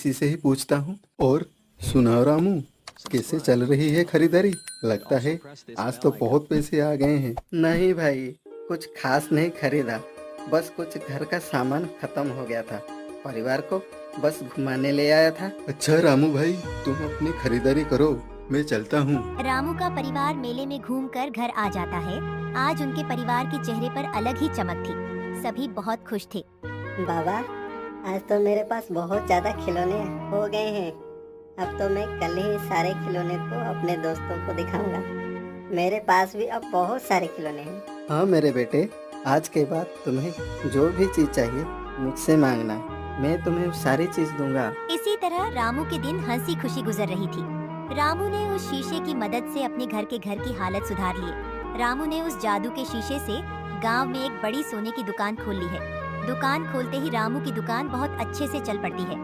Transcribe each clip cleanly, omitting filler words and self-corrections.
किसी से ही पूछता हूँ। और सुनाओ रामू, कैसे चल रही है खरीदारी? लगता है आज तो बहुत पैसे आ गए हैं। नहीं भाई, कुछ खास नहीं खरीदा, बस कुछ घर का सामान खत्म हो गया था। परिवार को बस घुमाने ले आया था। अच्छा रामू भाई, तुम अपनी खरीदारी करो, मैं चलता हूँ। रामू का परिवार मेले में घूमकर घर आ जाता है। आज उनके परिवार के चेहरे पर अलग ही चमक थी। सभी बहुत खुश थे। बाबा, आज तो मेरे पास बहुत ज्यादा खिलौने हो गए हैं। अब तो मैं कल ही सारे खिलौने को अपने दोस्तों को दिखाऊंगा। मेरे पास भी अब बहुत सारे खिलौने हैं। हाँ मेरे बेटे, आज के बाद तुम्हें जो भी चीज चाहिए मुझसे मांगना, मैं तुम्हें सारी चीज दूंगा। इसी तरह रामू के दिन हंसी खुशी गुजर रही थी। रामू ने उस शीशे की मदद से अपने घर की हालत सुधार ली। रामू ने उस जादू के शीशे से गांव में एक बड़ी सोने की दुकान खोल ली है। दुकान खोलते ही रामू की दुकान बहुत अच्छे से चल पड़ती है।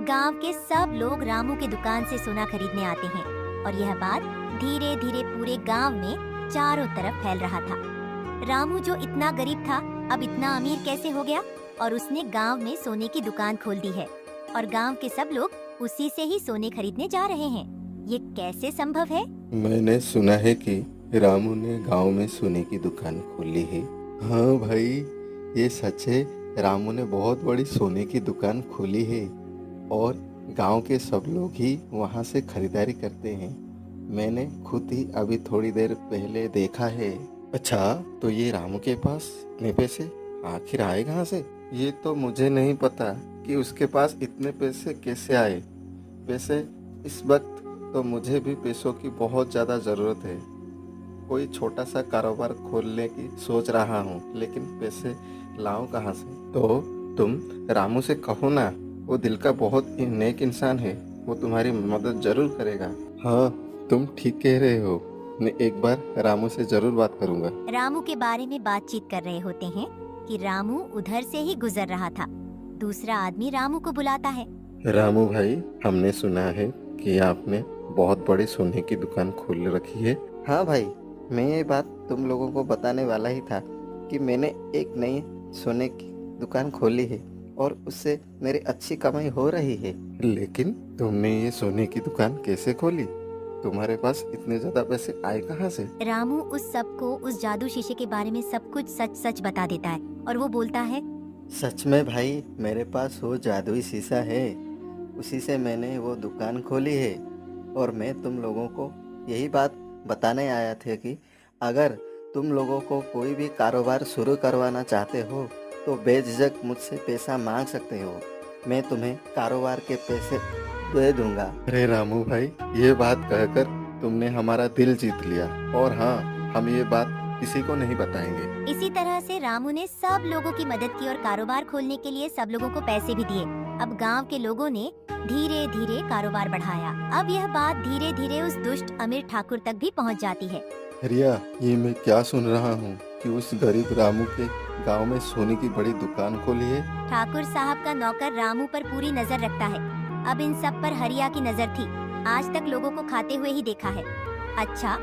गांव के सब लोग रामू की दुकान से सोना खरीदने आते हैं और यह बात धीरे धीरे पूरे गांव में चारों तरफ फैल रहा था। रामू जो इतना गरीब था, अब इतना अमीर कैसे हो गया? और उसने गांव में सोने की दुकान खोल दी है और गांव के सब लोग उसी से ही सोने खरीदने जा रहे हैं। ये कैसे संभव है? मैंने सुना है कि रामू ने गांव में सोने की दुकान खोली है। हाँ भाई, ये सच है। रामू ने बहुत बड़ी सोने की दुकान खोली है और गांव के सब लोग ही वहां से खरीदारी करते हैं। मैंने खुद ही अभी थोड़ी देर पहले देखा है। अच्छा, तो ये रामू के पास इतने पैसे आखिर आए कहाँ से? ये तो मुझे नहीं पता कि उसके पास इतने पैसे कैसे आए। वैसे इस वक्त तो मुझे भी पैसों की बहुत ज़्यादा ज़रूरत है। कोई छोटा सा कारोबार खोलने की सोच रहा हूँ, लेकिन पैसे लाऊं कहाँ से? तो तुम रामू से कहो ना, वो दिल का बहुत नेक इंसान है, वो तुम्हारी मदद जरूर करेगा। हाँ, तुम ठीक कह रहे हो। मैं एक बार रामू से जरूर बात करूँगा। रामू के बारे में बातचीत कर रहे होते हैं कि रामू उधर से ही गुजर रहा था। दूसरा आदमी रामू को बुलाता है। रामू भाई, हमने सुना है कि आपने बहुत बड़ी सोने की दुकान खोल रखी है। हाँ भाई, मैं ये बात तुम लोगों को बताने वाला ही था कि मैंने एक नई सोने की दुकान खोली है और उससे मेरी अच्छी कमाई हो रही है। लेकिन तुमने ये सोने की दुकान कैसे खोली? तुम्हारे पास इतने ज्यादा पैसे आए कहाँ से? रामू उस सबको उस जादू शीशे के बारे में सब कुछ सच सच बता देता है और वो बोलता है, सच में भाई, मेरे पास वो जादुई शीशा है, उसी से मैंने वो दुकान खोली है। और मैं तुम लोगों को यही बात बताने आया था कि अगर तुम लोगों को कोई भी कारोबार शुरू करवाना चाहते हो तो बेझिझक मुझसे पैसा मांग सकते हो। मैं तुम्हें कारोबार के पैसे दे दूंगा। अरे रामू भाई, ये बात कहकर तुमने हमारा दिल जीत लिया। और हाँ, हम ये बात किसी को नहीं बताएंगे। इसी तरह से रामू ने सब लोगों की मदद की और कारोबार खोलने के लिए सब लोगों को पैसे भी दिए। अब गांव के लोगों ने धीरे धीरे कारोबार बढ़ाया। अब यह बात धीरे धीरे उस दुष्ट अमीर ठाकुर तक भी पहुंच जाती है। रिया, ये मैं क्या सुन रहा हूँ कि उस गरीब रामू के गांव में सोने की बड़ी दुकान खोली है। ठाकुर साहब का नौकर रामू पर पूरी नजर रखता है। अब इन सब पर हरिया की नजर थी। आज तक लोगों को खाते हुए ही देखा है। अच्छा,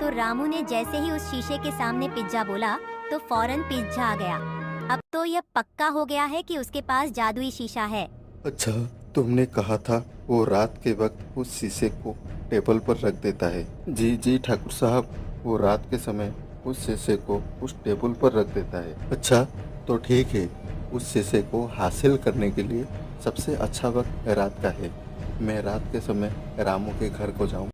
तो रामू ने जैसे ही उस शीशे के सामने पिज्जा बोला तो फौरन पिज्जा आ गया। अब तो यह पक्का हो गया है कि उसके पास जादुई शीशा है। अच्छा, तुमने कहा था वो रात के वक्त उस शीशे को टेबल पर रख देता है। जी जी ठाकुर साहब, वो रात के समय उस शीशे को उस टेबल पर रख देता है। अच्छा, तो ठीक है, उस शीशे को हासिल करने के लिए सबसे अच्छा वक्त रात का है। मैं रात के समय रामू के घर को जाऊं